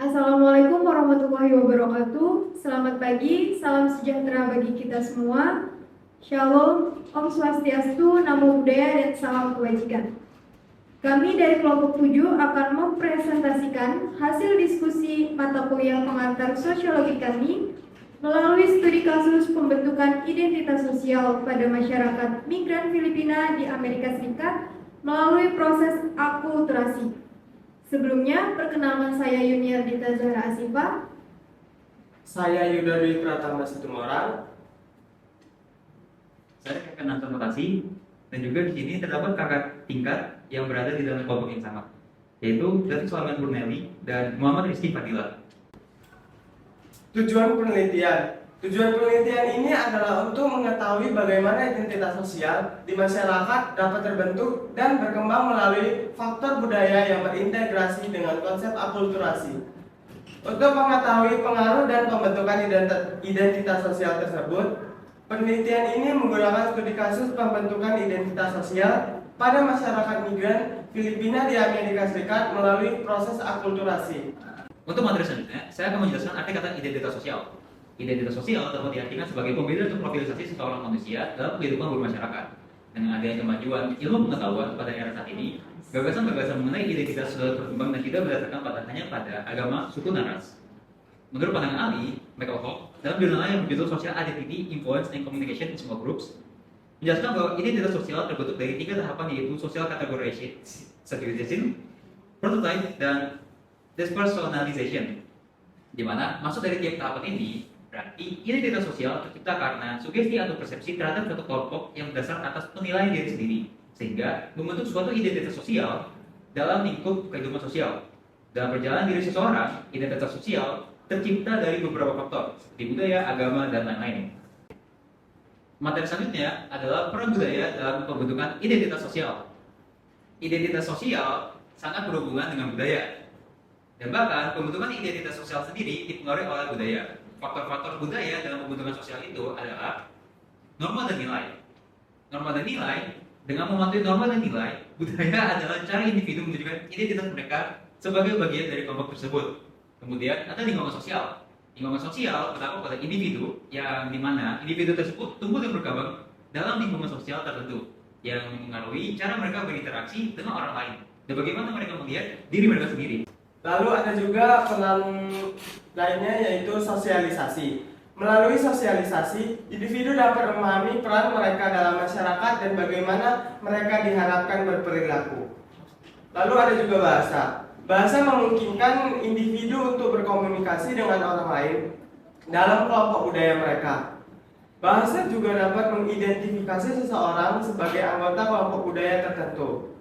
Assalamualaikum warahmatullahi wabarakatuh. Selamat pagi, salam sejahtera bagi kita semua. Shalom, Om Swastiastu, Namo Buddhaya, dan salam kebajikan. Kami dari kelompok 7 akan mempresentasikan hasil diskusi mata kuliah pengantar sosiologi kami melalui studi kasus pembentukan identitas sosial pada masyarakat migran Filipina di Amerika Serikat melalui proses akulturasi. Sebelumnya, perkenalkan saya Yuniardita Zahra Asifah. Saya Yuda Dwi Pratama Situmorang. Saya Kakak Anton Makasi, dan juga di sini terdapat kakak tingkat yang berada di dalam kelompok yang sama, yaitu Datuk Sulaiman Purnelli dan Muhammad Rizky Fadila. Tujuan penelitian ini adalah untuk mengetahui bagaimana identitas sosial di masyarakat dapat terbentuk dan berkembang melalui faktor budaya yang berintegrasi dengan konsep akulturasi. Untuk mengetahui pengaruh dan pembentukan identitas sosial tersebut, penelitian ini menggunakan studi kasus pembentukan identitas sosial pada masyarakat migran Filipina di Amerika Serikat melalui proses akulturasi. Untuk materi selanjutnya, saya akan menjelaskan arti kata identitas sosial. Identitas sosial dapat diartikan sebagai pembeda untuk profilisasi seseorang manusia dalam kehidupan bermasyarakat. Dengan adanya kemajuan ilmu pengetahuan pada era saat ini, gagasan-gagasan mengenai identitas sudah berkembang dan tidak berdasarkan hanya pada agama, suku, dan ras. Menurut pandangan Ali McAuliffe, dalam jurnalnya yang berjudul Social Identity, Influence, and Communication in Small Groups, menjelaskan bahwa identitas sosial terbentuk dari 3 tahapan, yaitu social categorization, prototype, dan despersonalization. Di mana maksud dari tiap tahapan ini berarti identitas sosial tercipta karena sugesti atau persepsi terhadap suatu kelompok yang berdasar atas penilaian diri sendiri, sehingga membentuk suatu identitas sosial dalam lingkup kehidupan sosial. Dalam perjalanan diri seseorang, identitas sosial tercipta dari beberapa faktor seperti budaya, agama, dan lain-lain. Materi selanjutnya adalah peran budaya dalam pembentukan identitas sosial. Identitas sosial sangat berhubungan dengan budaya, dan bahkan pembentukan identitas sosial sendiri dipengaruhi oleh budaya. Faktor-faktor budaya dalam pembentukan sosial itu adalah norma dan nilai. Norma dan nilai, dengan mematuhi norma dan nilai, budaya adalah cara individu menunjukkan identitas mereka sebagai bagian dari kelompok tersebut. Kemudian ada lingkungan sosial. Lingkungan sosial terdapat pada individu yang dimana individu tersebut tumbuh dan berkembang dalam lingkungan sosial tertentu yang mengaruhi cara mereka berinteraksi dengan orang lain dan bagaimana mereka melihat diri mereka sendiri. Lalu ada juga peran lainnya, yaitu sosialisasi. Melalui sosialisasi, individu dapat memahami peran mereka dalam masyarakat dan bagaimana mereka diharapkan berperilaku. Lalu ada juga bahasa. Bahasa memungkinkan individu untuk berkomunikasi dengan orang lain dalam kelompok budaya mereka. Bahasa juga dapat mengidentifikasi seseorang sebagai anggota kelompok budaya tertentu.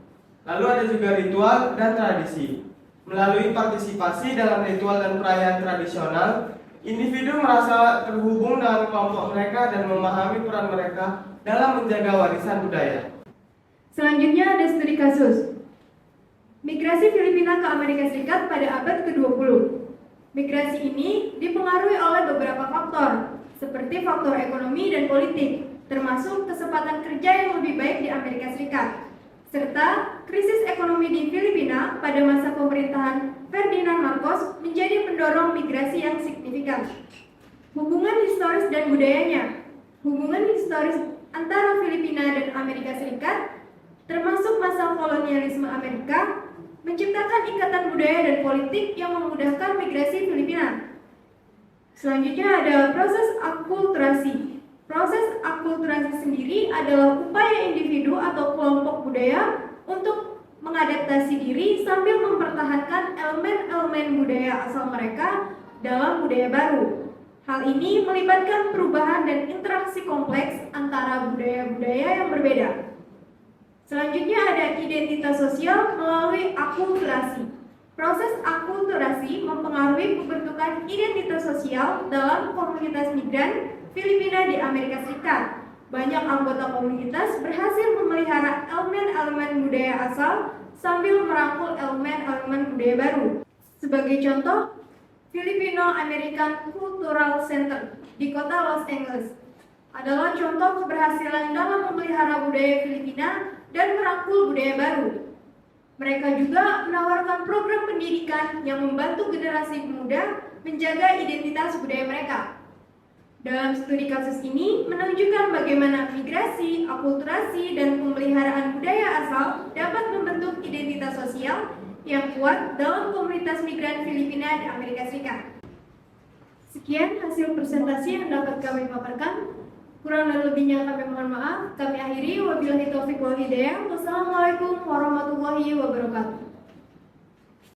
Lalu ada juga ritual dan tradisi. Melalui partisipasi dalam ritual dan perayaan tradisional, individu merasa terhubung dengan kelompok mereka dan memahami peran mereka dalam menjaga warisan budaya. Selanjutnya ada studi kasus migrasi Filipina ke Amerika Serikat pada abad ke-20. Migrasi ini dipengaruhi oleh beberapa faktor, seperti faktor ekonomi dan politik, termasuk kesempatan kerja yang lebih baik di Amerika Serikat, serta krisis ekonomi di Filipina pada masa pemerintahan Ferdinand Marcos menjadi pendorong migrasi yang signifikan. Hubungan historis dan budayanya. Hubungan historis antara Filipina dan Amerika Serikat, termasuk masa kolonialisme Amerika, menciptakan ikatan budaya dan politik yang memudahkan migrasi Filipina. Selanjutnya ada proses akulturasi. Proses akulturasi sendiri adalah upaya individu atau kelompok budaya untuk mengadaptasi diri sambil mempertahankan elemen-elemen budaya asal mereka dalam budaya baru. Hal ini melibatkan perubahan dan interaksi kompleks antara budaya-budaya yang berbeda. Selanjutnya ada identitas sosial melalui akulturasi. Proses akulturasi mempengaruhi pembentukan identitas sosial dalam komunitas migran Filipina di Amerika Serikat. Banyak anggota komunitas berhasil memelihara elemen-elemen budaya asal sambil merangkul elemen-elemen budaya baru. Sebagai contoh, Filipino American Cultural Center di kota Los Angeles adalah contoh keberhasilan dalam memelihara budaya Filipina dan merangkul budaya baru. Mereka juga menawarkan program pendidikan yang membantu generasi muda menjaga identitas budaya mereka. Dalam studi kasus ini menunjukkan bagaimana migrasi, akulturasi, dan pemeliharaan budaya asal dapat membentuk identitas sosial yang kuat dalam komunitas migran Filipina di Amerika Serikat. Sekian hasil presentasi yang dapat kami paparkan. Kurang dan lebihnya kami mohon maaf. Kami akhiri, wabillahi taufiq wal hidayah. Wassalamualaikum warahmatullahi wabarakatuh.